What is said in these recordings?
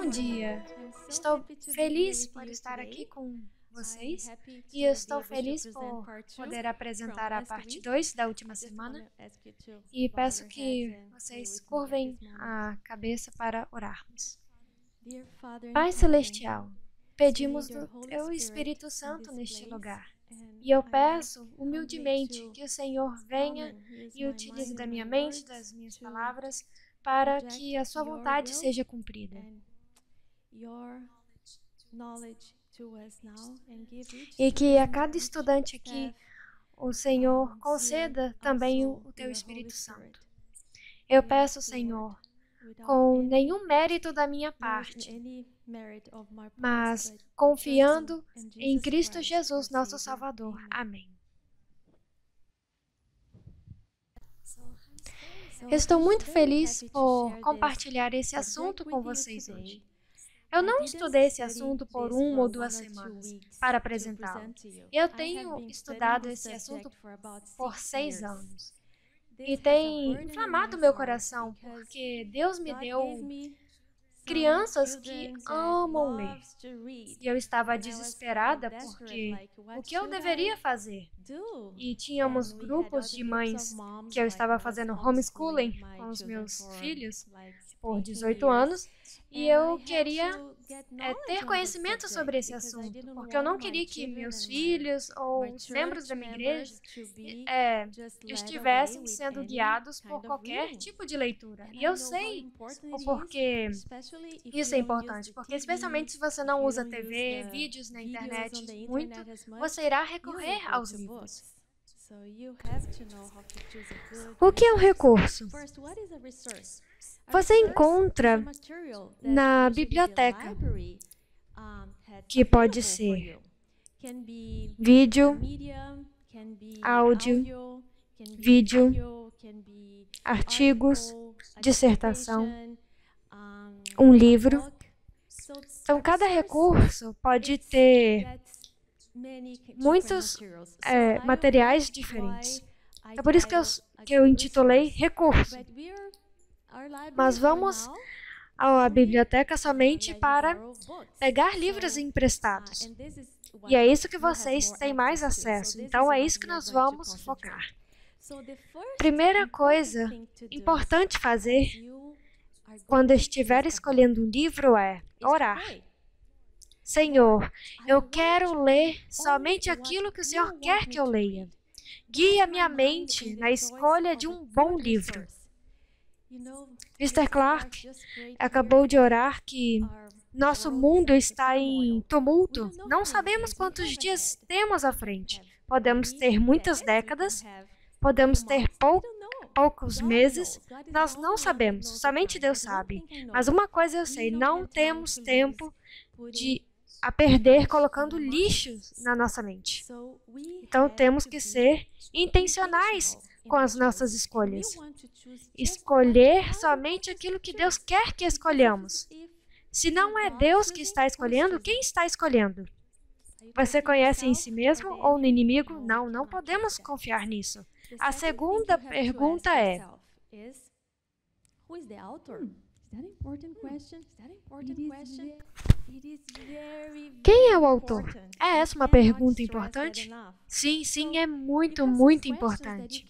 Bom dia! Estou feliz por estar aqui com vocês e estou feliz por poder apresentar a parte 2 da última semana e peço que vocês curvem a cabeça para orarmos. Pai Celestial, pedimos do Teu Espírito Santo neste lugar e eu peço humildemente que o Senhor venha e utilize da minha mente, das minhas palavras, para que a sua vontade seja cumprida. E que a cada estudante aqui, o Senhor conceda também o Teu Espírito Santo. Eu peço, Senhor, com nenhum mérito da minha parte, mas confiando em Cristo Jesus, nosso Salvador. Amém. Estou muito feliz por compartilhar esse assunto com vocês hoje. Eu não estudei esse assunto por 1 ou 2 semanas para apresentá-lo. Eu tenho estudado esse assunto por 6 anos. E tem inflamado meu coração, porque Deus me deu crianças que amam ler. E eu estava desesperada porque o que eu deveria fazer? E tínhamos grupos de mães que eu estava fazendo homeschooling com os meus filhos por 18 anos e eu queria ter conhecimento sobre esse assunto, porque eu não queria que meus filhos ou os membros da minha igreja estivessem sendo guiados por qualquer tipo de leitura. E eu sei o porquê isso é importante, porque especialmente se você não usa TV, vídeos na internet muito, você irá recorrer aos livros. O que é um recurso? Você encontra na biblioteca, que pode ser vídeo, áudio, artigos, dissertação, um livro. Então, cada recurso pode ter muitos materiais diferentes. É por isso que eu intitulei recurso. Mas vamos à biblioteca somente para pegar livros emprestados. E é isso que vocês têm mais acesso. Então, é isso que nós vamos focar. Primeira coisa importante fazer quando estiver escolhendo um livro é orar. Senhor, eu quero ler somente aquilo que o Senhor quer que eu leia. Guia minha mente na escolha de um bom livro. Mr. Clark acabou de orar que nosso mundo está em tumulto. Não sabemos quantos dias temos à frente. Podemos ter muitas décadas, podemos ter poucos meses, nós não sabemos, somente Deus sabe. Mas uma coisa eu sei, não temos tempo a perder colocando lixo na nossa mente. Então temos que ser intencionais com as nossas escolhas. Escolher somente aquilo que Deus quer que escolhamos. Se não é Deus que está escolhendo, quem está escolhendo? Você conhece em si mesmo ou no inimigo? Não, não podemos confiar nisso. A segunda pergunta é: quem é o autor? É essa uma pergunta importante? Sim, sim, é muito, muito importante.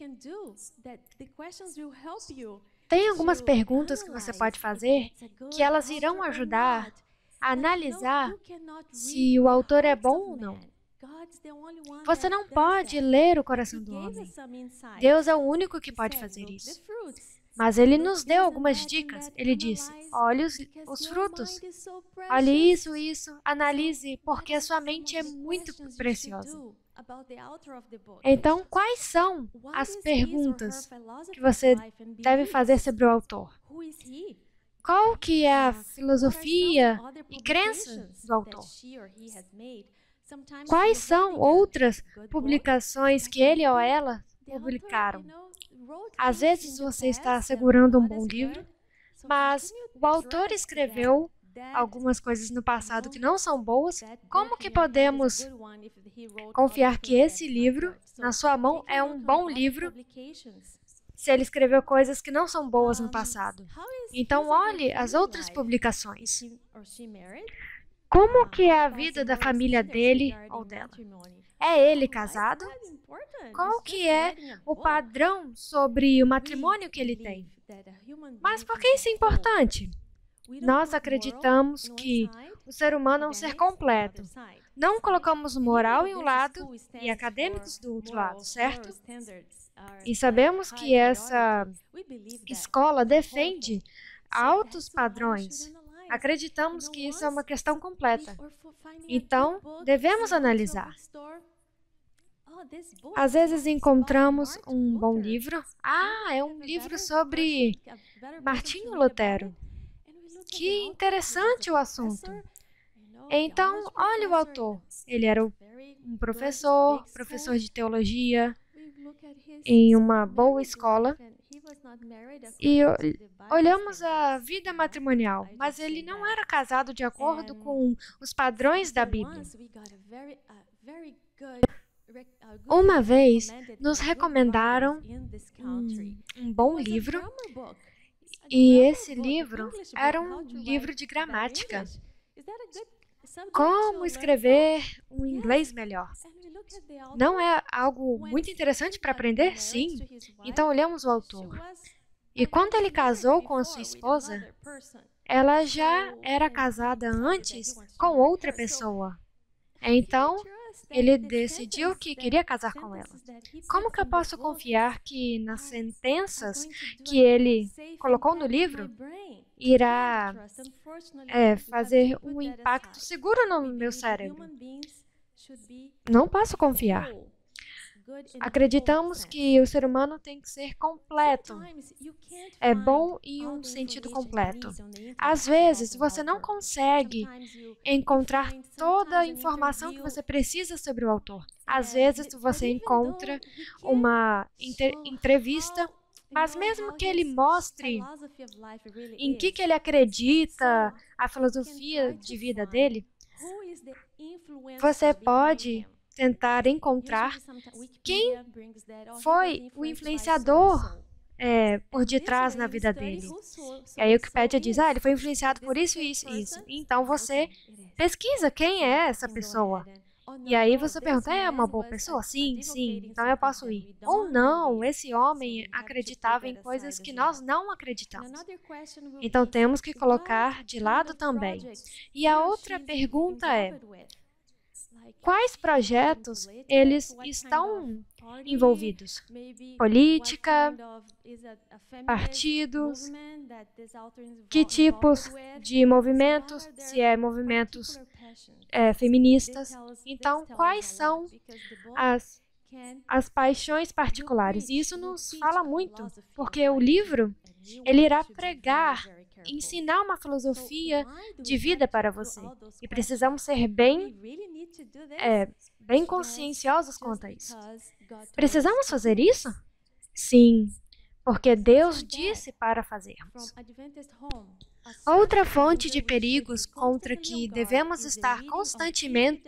Tem algumas perguntas que você pode fazer que elas irão ajudar a analisar se o autor é bom ou não. Você não pode ler o coração do homem. Deus é o único que pode fazer isso. Mas Ele nos deu algumas dicas. Ele disse, olhe os frutos. Olhe isso, analise, porque a sua mente é muito preciosa. Então, quais são as perguntas que você deve fazer sobre o autor? Qual que é a filosofia e crença do autor? Quais são outras publicações que ele ou ela publicaram? Às vezes você está segurando um bom livro, mas o autor escreveu algumas coisas no passado que não são boas. Como que podemos confiar que esse livro, na sua mão, é um bom livro se ele escreveu coisas que não são boas no passado. Então, olhe as outras publicações. Como que é a vida da família dele ou dela? É ele casado? Qual que é o padrão sobre o matrimônio que ele tem? Mas por que isso é importante? Nós acreditamos que o ser humano é um ser completo. Não colocamos moral em um lado e acadêmicos do outro lado, certo? E sabemos que essa escola defende altos padrões. Acreditamos que isso é uma questão completa. Então, devemos analisar. Às vezes encontramos um bom livro. É um livro sobre Martinho Lutero. Que interessante o assunto. Então, olha o autor. Ele era um professor de teologia em uma boa escola. E olhamos a vida matrimonial, mas ele não era casado de acordo com os padrões da Bíblia. Uma vez, nos recomendaram um bom livro, e esse livro era um livro de gramática. Como escrever um inglês melhor? Não é algo muito interessante para aprender? Sim. Então, olhamos o autor. E quando ele casou com a sua esposa, ela já era casada antes com outra pessoa. Então, ele decidiu que queria casar com ela. Como que eu posso confiar que nas sentenças que ele colocou no livro irá fazer um impacto seguro no meu cérebro? Não posso confiar. Acreditamos que o ser humano tem que ser completo. É bom em um sentido completo. Às vezes, você não consegue encontrar toda a informação que você precisa sobre o autor. Às vezes, você encontra uma entrevista, mas mesmo que ele mostre em que ele acredita, a filosofia de vida dele, você pode tentar encontrar quem foi o influenciador por detrás na vida dele. E aí o Wikipedia diz, ele foi influenciado por isso, isso e isso. Então você pesquisa quem é essa pessoa. E aí você pergunta, é uma boa pessoa? Sim, sim, então eu posso ir. Ou não, esse homem acreditava em coisas que nós não acreditamos. Então temos que colocar de lado também. E a outra pergunta é, quais projetos eles estão envolvidos? Política, partidos, que tipos de movimentos, se é movimentos feministas. Então, quais são as paixões particulares? E isso nos fala muito, porque o livro, ele irá pregar, ensinar uma filosofia de vida para você. E precisamos ser bem conscienciosos quanto a isso. Precisamos fazer isso? Sim, porque Deus disse para fazermos. Outra fonte de perigos contra que devemos estar constantemente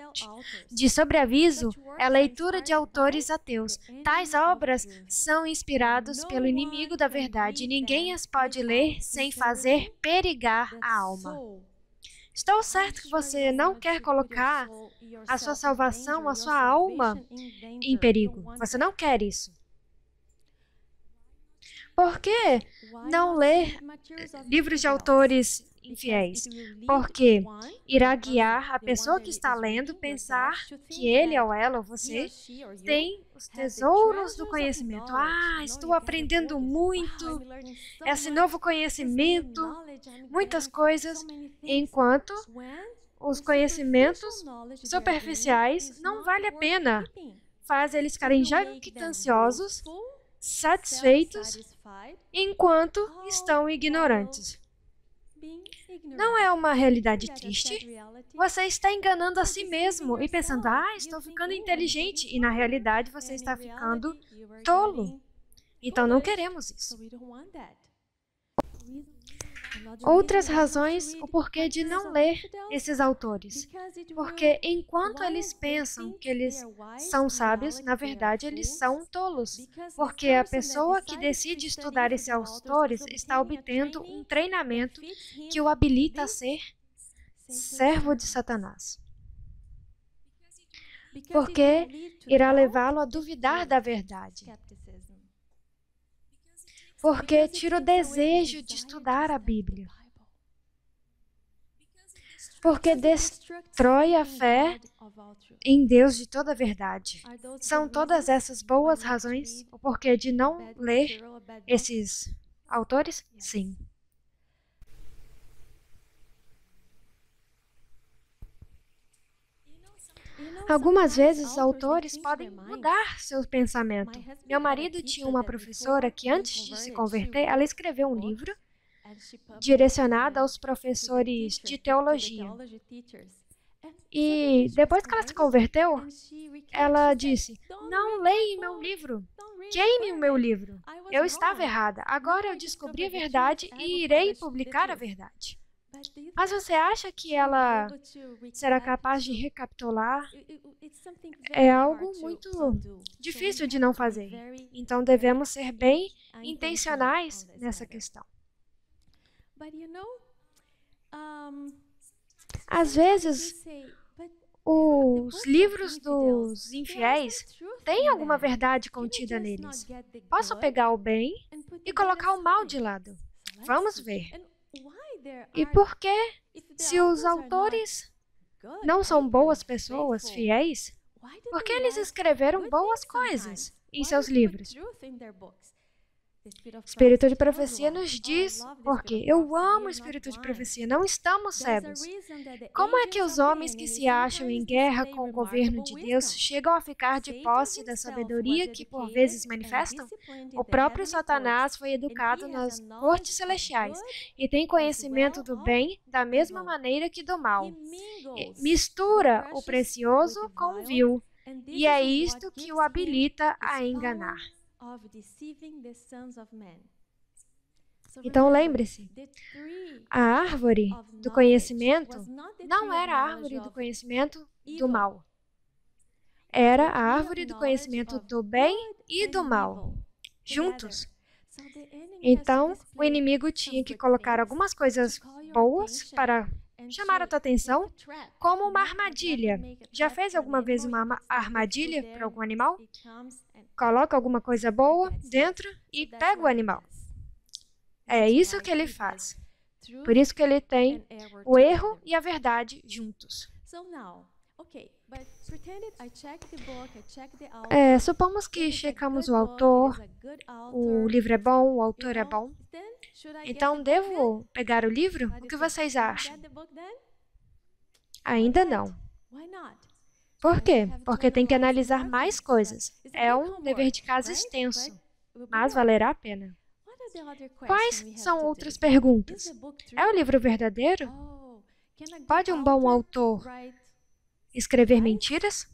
de sobreaviso é a leitura de autores ateus. Tais obras são inspiradas pelo inimigo da verdade e ninguém as pode ler sem fazer perigar a alma. Estou certo que você não quer colocar a sua salvação, a sua alma em perigo. Você não quer isso. Por que não ler livros de autores infiéis? Porque irá guiar a pessoa que está lendo pensar que ele ou ela ou você tem os tesouros do conhecimento. Estou aprendendo muito, esse novo conhecimento, muitas coisas, enquanto os conhecimentos superficiais não vale a pena. Faz eles ficarem jactanciosos, satisfeitos, enquanto estão ignorantes. Não é uma realidade triste? Você está enganando a si mesmo e pensando, estou ficando inteligente, e na realidade você está ficando tolo. Então não queremos isso. Outras razões, o porquê de não ler esses autores. Porque enquanto eles pensam que eles são sábios, na verdade eles são tolos. Porque a pessoa que decide estudar esses autores está obtendo um treinamento que o habilita a ser servo de Satanás. Porque irá levá-lo a duvidar da verdade. Porque tira o desejo de estudar a Bíblia. Porque destrói a fé em Deus de toda a verdade. São todas essas boas razões o porquê de não ler esses autores? Sim. Algumas vezes os autores podem mudar seu pensamento. Meu marido tinha uma professora que, antes de se converter, ela escreveu um livro direcionado aos professores de teologia. E depois que ela se converteu, ela disse: "Não leia meu livro, queime o meu livro. Eu estava errada. Agora eu descobri a verdade e irei publicar a verdade." Mas você acha que ela será capaz de recapitular? É algo muito difícil de não fazer. Então devemos ser bem intencionais nessa questão. Às vezes, os livros dos infiéis têm alguma verdade contida neles. Posso pegar o bem e colocar o mal de lado. Vamos ver. E por que, se os autores não são boas pessoas, fiéis, por que eles escreveram boas coisas em seus livros? Espírito de profecia nos diz, porque eu amo o espírito de profecia, não estamos cegos. Como é que os homens que se acham em guerra com o governo de Deus chegam a ficar de posse da sabedoria que por vezes manifestam? O próprio Satanás foi educado nas cortes celestiais e tem conhecimento do bem da mesma maneira que do mal. Mistura o precioso com o vil, e é isto que o habilita a enganar. Então lembre-se, a árvore do conhecimento não era a árvore do conhecimento do mal. Era a árvore do conhecimento do bem e do mal, juntos. Então, o inimigo tinha que colocar algumas coisas boas para chamar a tua atenção, como uma armadilha. Já fez alguma vez uma armadilha para algum animal? Coloca alguma coisa boa dentro e pega o animal. É isso que ele faz. Por isso que ele tem o erro e a verdade juntos. Supomos que checamos o autor, o livro é bom, o autor é bom. Então, devo pegar o livro? O que vocês acham? Ainda não. Por quê? Porque tem que analisar mais coisas. É um dever de casa extenso, mas valerá a pena. Quais são outras perguntas? É o livro verdadeiro? Pode um bom autor escrever mentiras?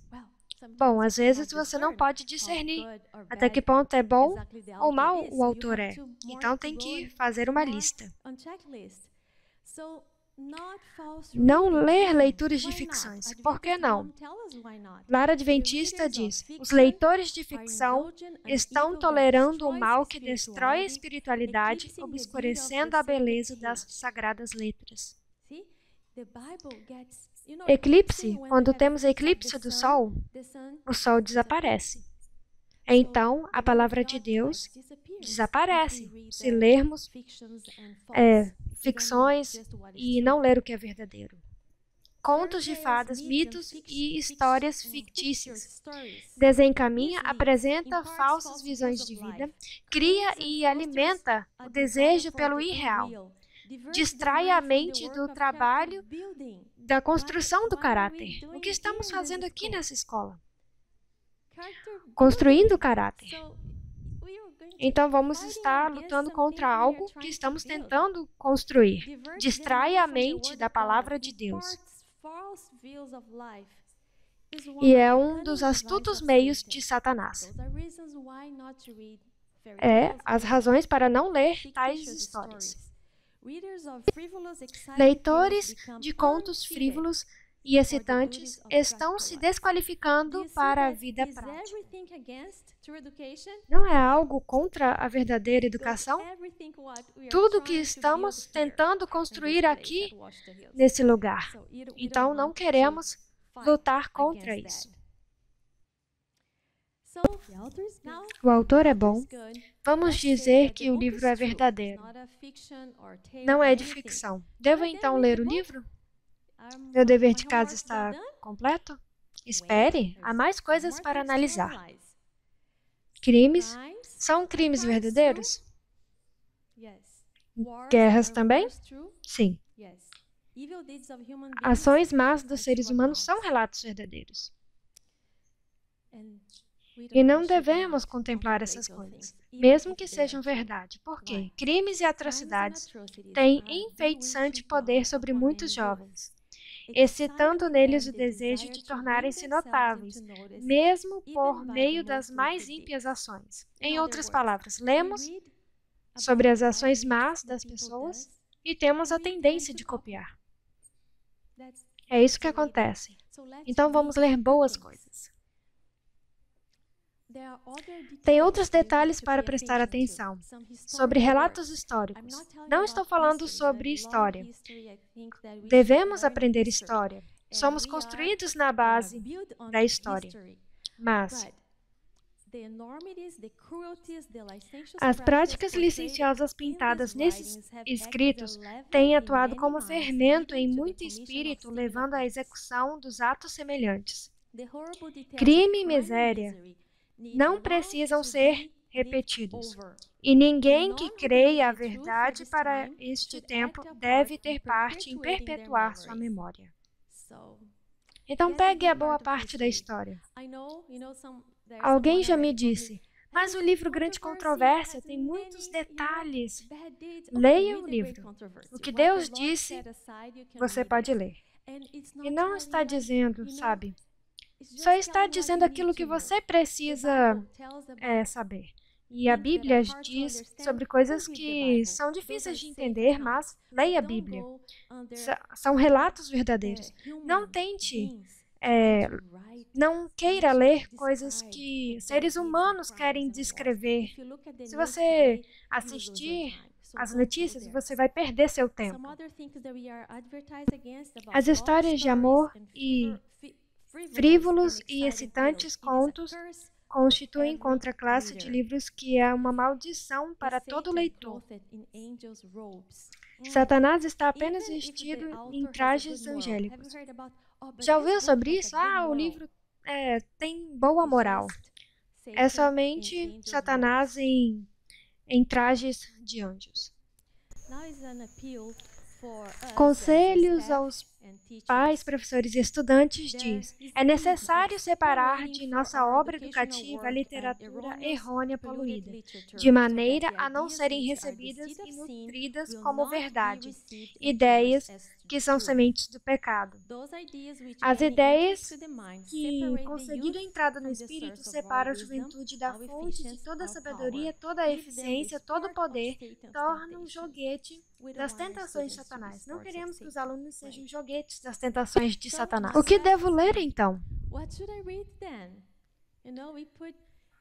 Bom, às vezes você não pode discernir até que ponto é bom ou mal o autor é. Então tem que fazer uma lista. Não ler leituras de ficções. Por que não? Lara Adventista diz: os leitores de ficção estão tolerando o mal que destrói a espiritualidade, obscurecendo a beleza das sagradas letras. Eclipse, quando temos eclipse do Sol, o Sol desaparece. Então, a palavra de Deus desaparece se lermos ficções e não ler o que é verdadeiro. Contos de fadas, mitos e histórias fictícias. Desencaminha, apresenta falsas visões de vida, cria e alimenta o desejo pelo irreal. Distrai a mente do trabalho da construção do caráter. O que estamos fazendo aqui nessa escola? Construindo o caráter. Então, vamos estar lutando contra algo que estamos tentando construir. Distrai a mente da palavra de Deus. E é um dos astutos meios de Satanás. As razões para não ler tais histórias. Leitores de contos frívolos e excitantes estão se desqualificando para a vida prática. Não é algo contra a verdadeira educação? Tudo que estamos tentando construir aqui nesse lugar. Então, não queremos lutar contra isso. O autor é bom. Vamos dizer que o livro é verdadeiro. Não é de ficção. Devo então ler o livro? Meu dever de casa está completo? Espere, há mais coisas para analisar. Crimes? São crimes verdadeiros? Guerras também? Sim. Ações más dos seres humanos são relatos verdadeiros. E não devemos contemplar essas coisas, mesmo que sejam verdade. Por quê? Crimes e atrocidades têm enfeitiçante poder sobre muitos jovens, excitando neles o desejo de tornarem-se notáveis, mesmo por meio das mais ímpias ações. Em outras palavras, lemos sobre as ações más das pessoas e temos a tendência de copiar. É isso que acontece. Então vamos ler boas coisas. Tem outros detalhes para prestar atenção, sobre relatos históricos. Não estou falando sobre história. Devemos aprender história. Somos construídos na base da história. Mas as práticas licenciosas pintadas nesses escritos têm atuado como fermento em muito espírito, levando à execução dos atos semelhantes. Crime e miséria não precisam ser repetidos. E ninguém que creia a verdade para este tempo deve ter parte em perpetuar sua memória. Então pegue a boa parte da história. Alguém já me disse, mas o livro Grande Controvérsia tem muitos detalhes. Leia o livro. O que Deus disse, você pode ler. E não está dizendo, sabe, só está dizendo aquilo que você precisa saber. E a Bíblia diz sobre coisas que são difíceis de entender, mas leia a Bíblia. São relatos verdadeiros. Não tente, não queira ler coisas que seres humanos querem descrever. Se você assistir as notícias, você vai perder seu tempo. As histórias de amor e frívolos e excitantes contos constituem contra a classe de livros que é uma maldição para todo leitor. Satanás está apenas vestido em trajes angélicos. Já ouviu sobre isso? O livro tem boa moral. É somente Satanás em trajes de anjos. Conselhos aos pais, professores e estudantes diz: é necessário separar de nossa obra educativa a literatura errônea poluída, de maneira a não serem recebidas e nutridas como verdade, ideias que são sementes do pecado. As ideias que, conseguindo a entrada no Espírito, separam a juventude da fonte de toda a sabedoria, toda a eficiência, todo o poder, tornam joguete das tentações de Satanás. Não queremos que os alunos sejam joguetes das tentações de Satanás. O que devo ler, então?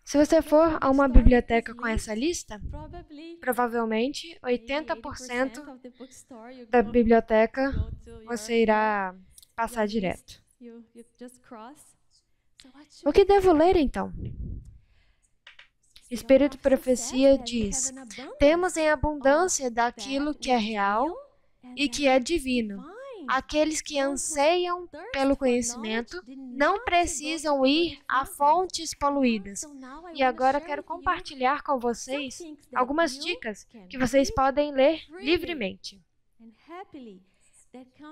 Se você for a uma biblioteca com essa lista, provavelmente 80% da biblioteca você irá passar direto. O que devo ler, então? Espírito de Profecia diz: temos em abundância daquilo que é real e que é divino. Aqueles que anseiam pelo conhecimento não precisam ir a fontes poluídas. E agora quero compartilhar com vocês algumas dicas que vocês podem ler livremente,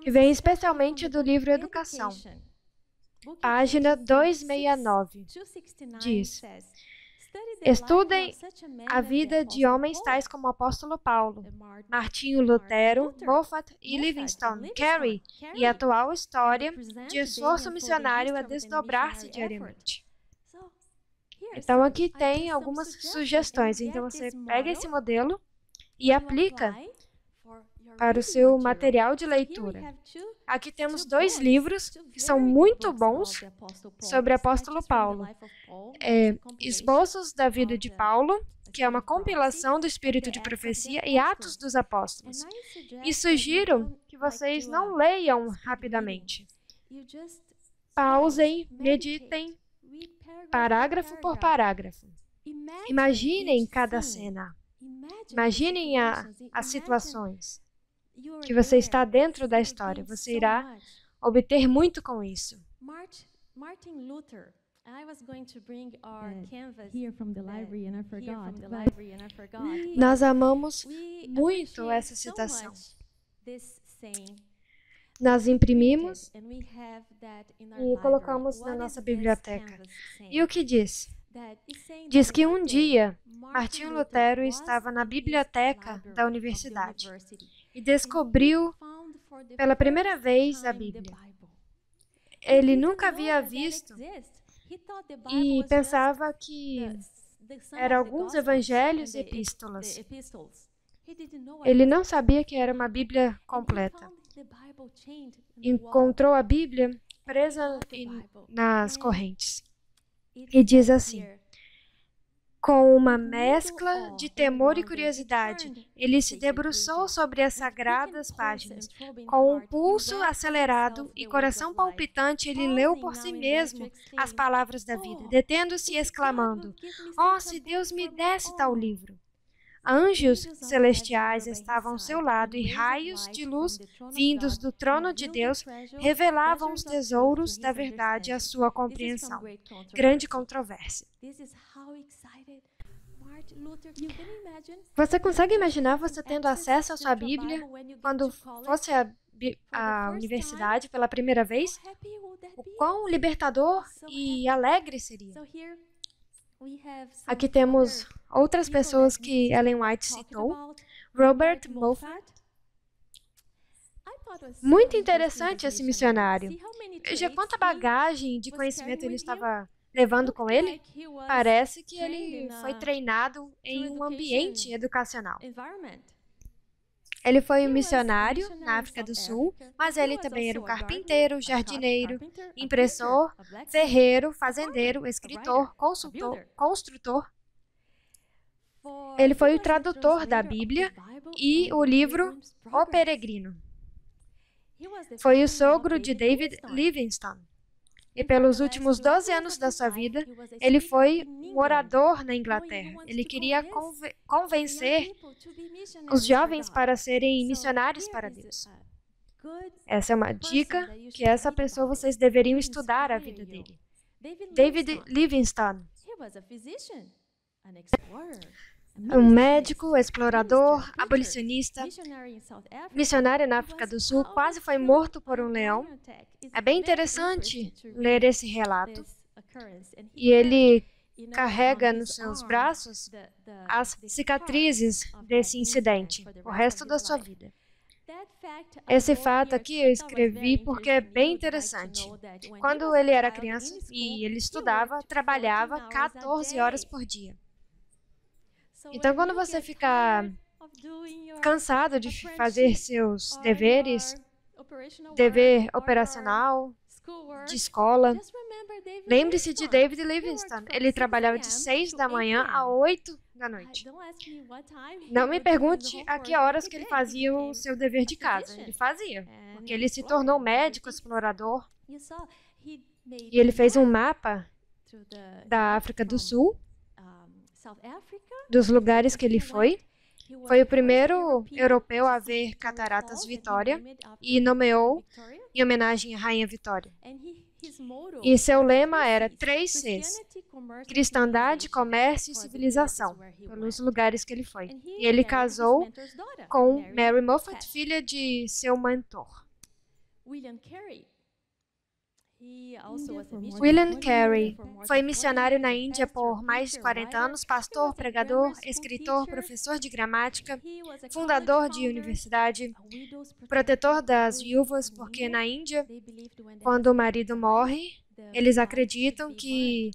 que vem especialmente do livro Educação. Página 269 diz: estudem a vida de homens tais como o apóstolo Paulo, Martinho Lutero, Moffat e Livingstone Carey, e a atual história de esforço missionário a desdobrar-se diariamente. Então aqui tem algumas sugestões. Então você pega esse modelo e aplica para o seu material de leitura. Aqui temos 2 livros que são muito bons sobre o apóstolo Paulo. Esboços da vida de Paulo, que é uma compilação do espírito de profecia, e Atos dos Apóstolos. E sugiro que vocês não leiam rapidamente. Pausem, meditem, parágrafo por parágrafo. Imaginem cada cena. Imaginem as situações que você está dentro da história. Você irá obter muito com isso. Martin Luther. I was going to bring our canvas here from the library and I forgot. Nós amamos muito essa citação. Nós imprimimos e colocamos na nossa biblioteca. E o que diz? Diz que um dia Martinho Lutero estava na biblioteca da universidade e descobriu pela primeira vez a Bíblia. Ele nunca havia visto e pensava que eram alguns evangelhos e epístolas. Ele não sabia que era uma Bíblia completa. Encontrou a Bíblia presa nas correntes. E diz assim: com uma mescla de temor e curiosidade, ele se debruçou sobre as sagradas páginas. Com um pulso acelerado e coração palpitante, ele leu por si mesmo as palavras da vida, detendo-se e exclamando: "Oh, se Deus me desse tal livro!" Anjos celestiais estavam ao seu lado e raios de luz vindos do trono de Deus revelavam os tesouros da verdade à sua compreensão. Grande controvérsia. Você consegue imaginar você tendo acesso à sua Bíblia quando fosse à universidade pela primeira vez? O quão libertador e alegre seria. Aqui temos outras pessoas que Ellen White citou. Robert Moffat. Muito interessante esse missionário. Veja quanta bagagem de conhecimento ele estava levando com ele. Parece que ele foi treinado em um ambiente educacional. Ele foi um missionário na África do Sul, mas ele também era um carpinteiro, jardineiro, impressor, ferreiro, fazendeiro, escritor, construtor. Ele foi o tradutor da Bíblia e o livro O Peregrino. Foi o sogro de David Livingstone. E pelos últimos 12 anos da sua vida, ele foi um orador na Inglaterra. Ele queria convencer os jovens para serem missionários para Deus. Essa é uma dica que essa pessoa vocês deveriam estudar a vida dele. David Livingstone. Um médico, explorador, abolicionista, missionário na África do Sul, quase foi morto por um leão. É bem interessante ler esse relato. E ele carrega nos seus braços as cicatrizes desse incidente, o resto da sua vida. Esse fato aqui eu escrevi porque é bem interessante. Quando ele era criança e ele estudava, trabalhava 14 horas por dia. Então, quando você ficar cansado de fazer seus deveres, dever operacional, de escola, lembre-se de David Livingstone. Ele trabalhava de 6 da manhã a 8 da noite. Não me pergunte a que horas que ele fazia o seu dever de casa. Ele fazia, porque ele se tornou médico, explorador. E ele fez um mapa da África do Sul, dos lugares que ele foi. Foi o primeiro europeu a ver Cataratas Vitória e nomeou em homenagem à Rainha Vitória. E seu lema era 3 Cs: cristandade, comércio e civilização, pelos lugares que ele foi. E ele casou com Mary Moffat, filha de seu mentor. William Carey foi missionário na Índia por mais de 40 anos, pastor, pregador, escritor, professor de gramática, fundador de universidade, protetor das viúvas, porque na Índia, quando o marido morre, eles acreditam que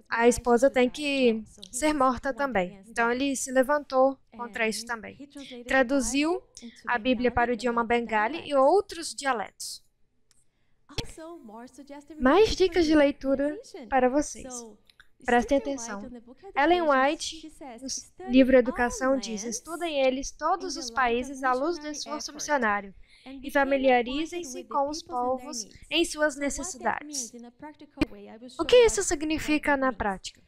a esposa tem que ser morta também. Então ele se levantou contra isso também. Traduziu a Bíblia para o idioma bengali e outros dialetos. Mais dicas de leitura para vocês. Prestem atenção. Ellen White, no livro Educação, diz: estudem eles todos os países à luz do esforço missionário e familiarizem-se com os povos em suas necessidades. O que isso significa na prática?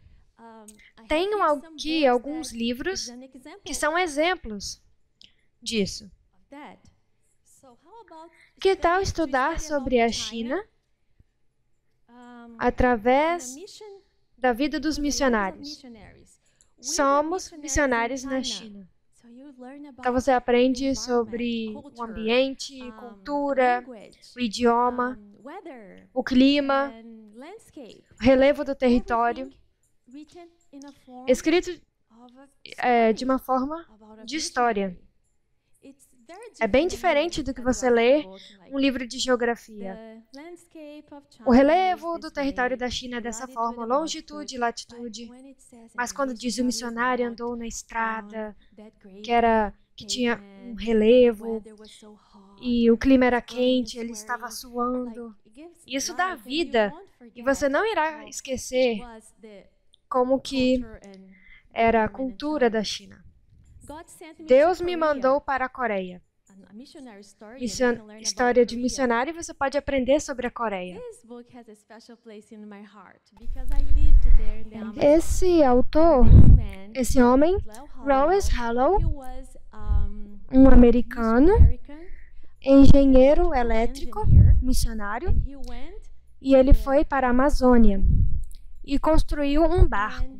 Tenho aqui alguns livros que são exemplos disso. Que tal estudar sobre a China através da vida dos missionários? Somos missionários na China. Então você aprende sobre o ambiente, cultura, o idioma, o clima, o relevo do território, escrito de uma forma de história. É bem diferente do que você ler um livro de geografia. O relevo do território da China é dessa forma, longitude e latitude. Mas quando diz o missionário andou na estrada, que tinha um relevo e o clima era quente, ele estava suando. Isso dá vida e você não irá esquecer como que era a cultura da China. Deus me mandou para a Coreia. História de missionário, você pode aprender sobre a Coreia. Esse autor, esse homem, Lawrence Hallow, um americano, engenheiro elétrico, missionário, e ele foi para a Amazônia e construiu um barco.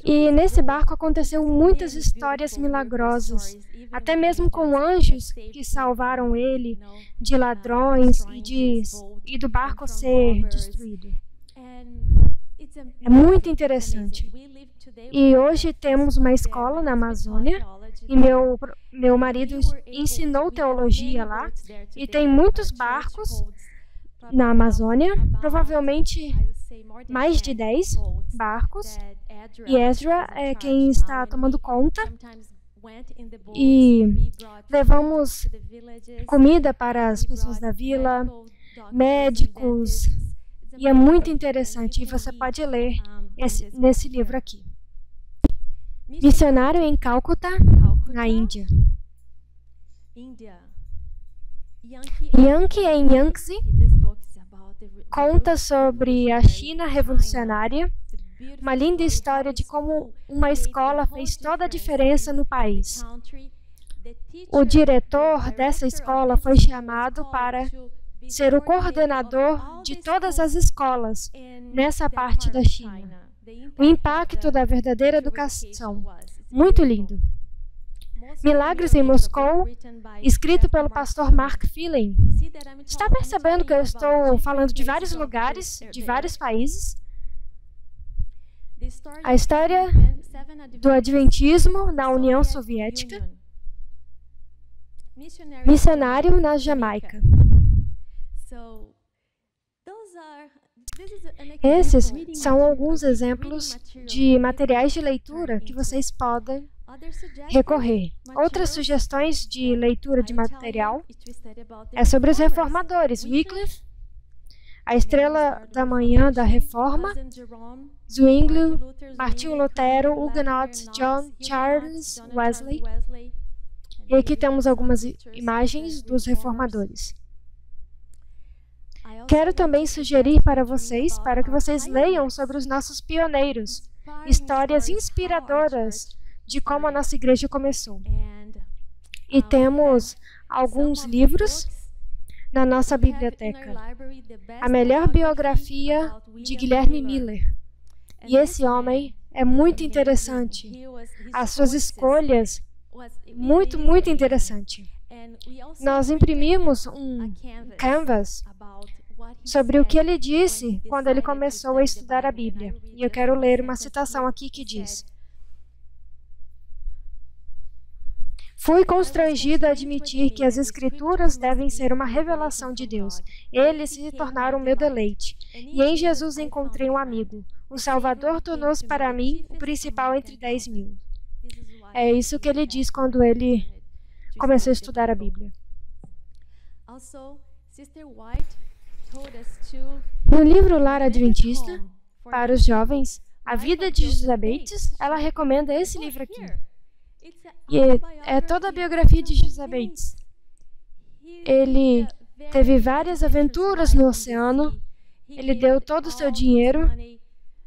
E nesse barco aconteceu muitas histórias milagrosas, até mesmo com anjos que salvaram ele de ladrões e do barco ser destruído. É muito interessante. E hoje temos uma escola na Amazônia e meu marido ensinou teologia lá e tem muitos barcos na Amazônia, provavelmente mais de 10 barcos. E Ezra é quem está tomando conta. E levamos comida para as pessoas da vila, médicos. E é muito interessante. E você pode ler nesse livro aqui. Missionário em Calcutá, na Índia. Yankee em Yangtze conta sobre a China revolucionária, uma linda história de como uma escola fez toda a diferença no país. O diretor dessa escola foi chamado para ser o coordenador de todas as escolas nessa parte da China. O impacto da verdadeira educação. Muito lindo. Milagres em Moscou, escrito pelo pastor Mark Phelan. Está percebendo que eu estou falando de vários lugares, de vários países? A história do Adventismo na União Soviética. Missionário na Jamaica. Esses são alguns exemplos de materiais de leitura que vocês podem recorrer. Outras sugestões de leitura de material é sobre os reformadores. Wycliffe, a estrela da manhã da Reforma, Zwingli, Martinho Lutero, Huguenot, John, Charles Wesley. E aqui temos algumas imagens dos reformadores. Quero também sugerir para que vocês leiam sobre os nossos pioneiros, histórias inspiradoras de como a nossa igreja começou. E temos alguns livros na nossa biblioteca. A melhor biografia de Guilherme Miller. E esse homem é muito interessante. As suas escolhas, muito, muito interessante. Nós imprimimos um canvas sobre o que ele disse quando ele começou a estudar a Bíblia. E eu quero ler uma citação aqui que diz: Fui constrangido a admitir que as Escrituras devem ser uma revelação de Deus. Eles se tornaram meu deleite. E em Jesus encontrei um amigo. O Salvador tornou-se para mim o principal entre 10.000. É isso que ele diz quando ele começou a estudar a Bíblia. No livro Lar Adventista, para os jovens, A Vida de José Bates, ela recomenda esse livro aqui. E é toda a biografia de José Bates. Ele teve várias aventuras no oceano, ele deu todo o seu dinheiro,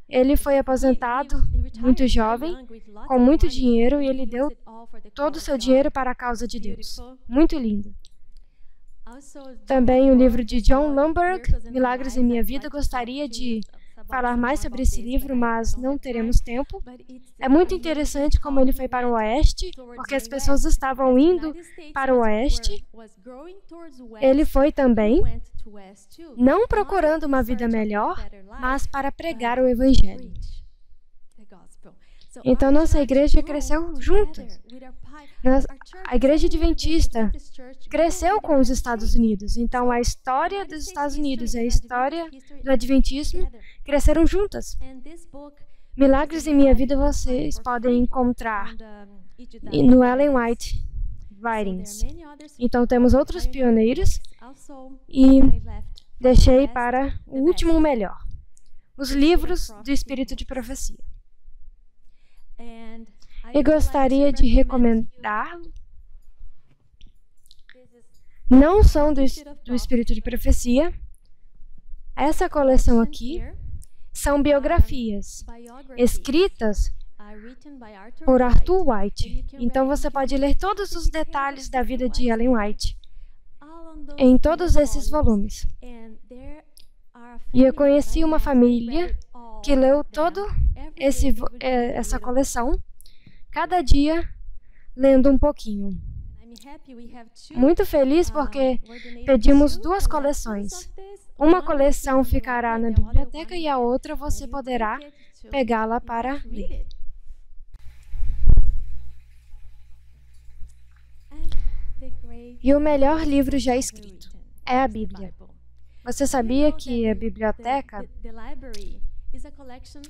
ele foi aposentado muito jovem, com muito dinheiro, e ele deu todo o seu dinheiro para a causa de Deus. Muito lindo. Também o livro de John Lomberg, Milagres em Minha Vida. Gostaria de falar mais sobre esse livro, mas não teremos tempo. É muito interessante como ele foi para o oeste, porque as pessoas estavam indo para o oeste. Ele foi também, não procurando uma vida melhor, mas para pregar o Evangelho. Então, nossa igreja cresceu junto. A Igreja Adventista cresceu com os Estados Unidos. Então, a história dos Estados Unidos e a história do Adventismo cresceram juntas. Milagres em Minha Vida vocês podem encontrar no Ellen White Writings. Então, temos outros pioneiros e deixei para o último melhor. Os livros do Espírito de Profecia. E gostaria de recomendar, não são do Espírito de Profecia. Essa coleção aqui são biografias escritas por Arthur White. Então você pode ler todos os detalhes da vida de Ellen White em todos esses volumes. E eu conheci uma família que leu toda essa coleção, cada dia lendo um pouquinho. Muito feliz porque pedimos 2 coleções. Uma coleção ficará na biblioteca e a outra você poderá pegá-la para ler. E o melhor livro já escrito é a Bíblia. Você sabia que a biblioteca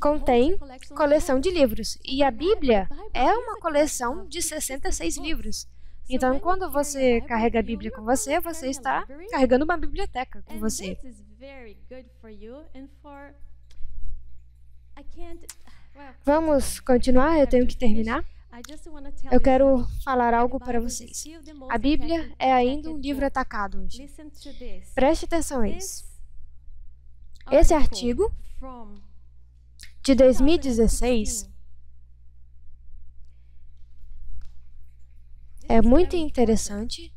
contém coleção de livros, e a Bíblia é uma coleção de 66 livros. Então, quando você carrega a Bíblia com você, você está carregando uma biblioteca com você. Vamos continuar? Eu tenho que terminar. Eu quero falar algo para vocês. A Bíblia é ainda um livro atacado hoje. Preste atenção a isso. Esse artigo de 2016 é muito interessante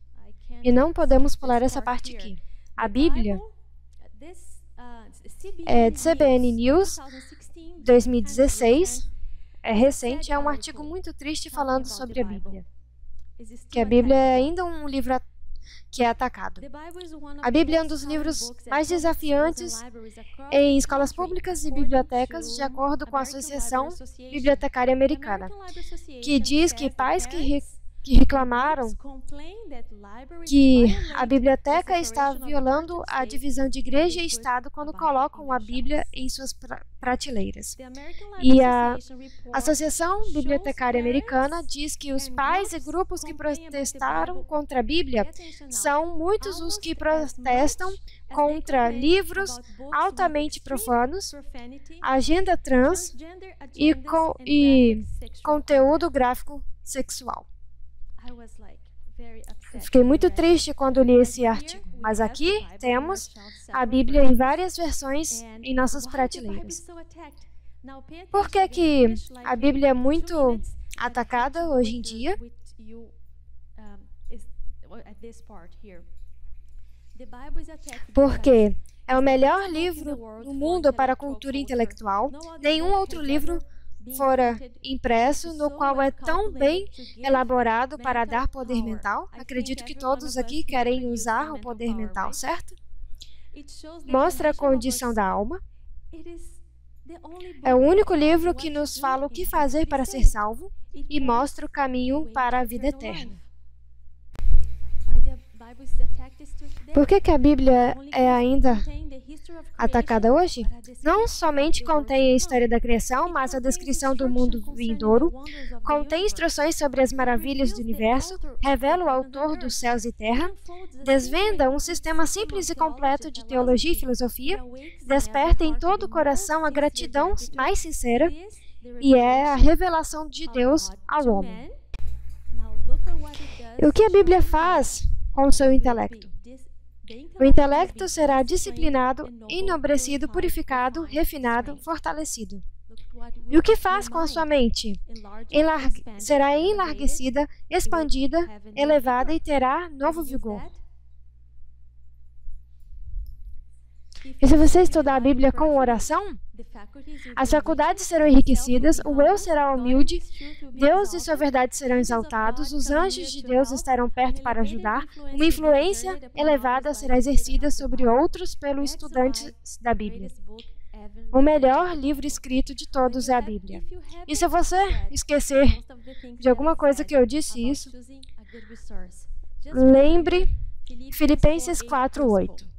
e não podemos pular essa parte aqui. A Bíblia é de CBN News 2016, é recente, é um artigo muito triste falando sobre a Bíblia. Que a Bíblia é ainda um livro que é atacado. A Bíblia é um dos livros mais desafiantes em escolas públicas e bibliotecas, de acordo com a Associação Bibliotecária Americana, que diz que pais que reclamaram que a biblioteca está violando a divisão de igreja e Estado quando colocam a Bíblia em suas prateleiras. E a Associação Bibliotecária Americana diz que os pais e grupos que protestaram contra a Bíblia são muitos os que protestam contra livros altamente profanos, agenda trans e conteúdo gráfico sexual. Fiquei muito triste quando li esse artigo, mas aqui temos a Bíblia em várias versões em nossas prateleiras. Por que a Bíblia é muito atacada hoje em dia? Porque é o melhor livro do mundo para a cultura intelectual. Nenhum outro livro fora impresso, no qual é tão bem elaborado para dar poder mental. Acredito que todos aqui querem usar o poder mental, certo? Mostra a condição da alma. É o único livro que nos fala o que fazer para ser salvo e mostra o caminho para a vida eterna. Por que a Bíblia é ainda atacada hoje? Não somente contém a história da criação, mas a descrição do mundo vindouro, contém instruções sobre as maravilhas do universo, revela o autor dos céus e terra, desvenda um sistema simples e completo de teologia e filosofia, desperta em todo o coração a gratidão mais sincera e é a revelação de Deus ao homem. E o que a Bíblia faz com o seu intelecto? O intelecto será disciplinado, enobrecido, purificado, refinado, fortalecido. E o que faz com a sua mente? Será enlarguecida, expandida, elevada e terá novo vigor. E se você estudar a Bíblia com oração, as faculdades serão enriquecidas, o eu será humilde, Deus e sua verdade serão exaltados, os anjos de Deus estarão perto para ajudar, uma influência elevada será exercida sobre outros pelo estudante da Bíblia. O melhor livro escrito de todos é a Bíblia. E se você esquecer de alguma coisa que eu disse isso, lembre Filipenses 4:8.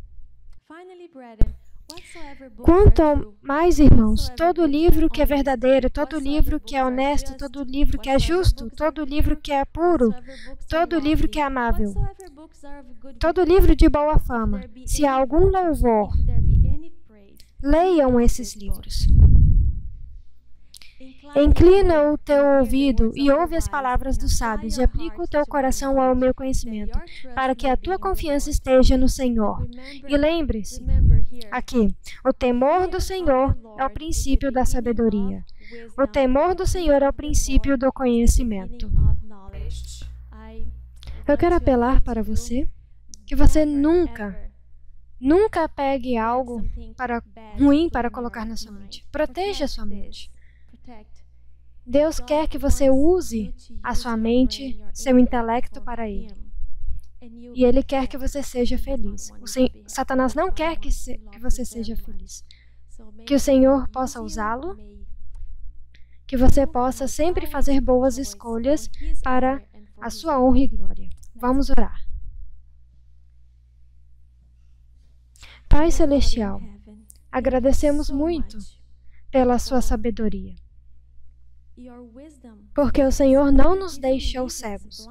Quanto mais, irmãos, todo livro que é verdadeiro, todo livro que é honesto, todo livro que é justo, todo livro que é puro, todo livro que é amável, todo livro de boa fama, se há algum louvor, leiam esses livros. Inclina o teu ouvido e ouve as palavras dos sábios e aplica o teu coração ao meu conhecimento, para que a tua confiança esteja no Senhor. E lembre-se, aqui, o temor do Senhor é o princípio da sabedoria. O temor do Senhor é o princípio do conhecimento. Eu quero apelar para você que você nunca pegue algo ruim para colocar na sua mente. Proteja a sua mente. Deus quer que você use a sua mente, seu intelecto para Ele. E Ele quer que você seja feliz. Satanás não quer que você seja feliz. Que o Senhor possa usá-lo, que você possa sempre fazer boas escolhas para a sua honra e glória. Vamos orar. Pai Celestial, agradecemos muito pela sua sabedoria, porque o Senhor não nos deixou cegos.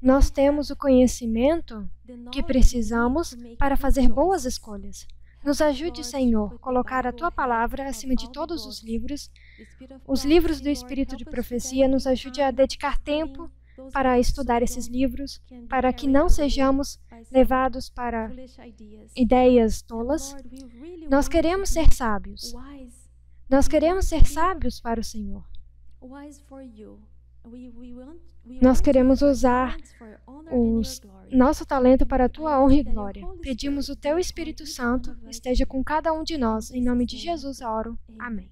Nós temos o conhecimento que precisamos para fazer boas escolhas. Nos ajude, Senhor, a colocar a Tua palavra acima de todos os livros do Espírito de Profecia. Nos ajude a dedicar tempo para estudar esses livros, para que não sejamos levados para ideias tolas. Nós queremos ser sábios. Nós queremos ser sábios para o Senhor. Nós queremos usar nosso talento para a Tua honra e glória. Pedimos o Teu Espírito Santo esteja com cada um de nós. Em nome de Jesus oro. Amém.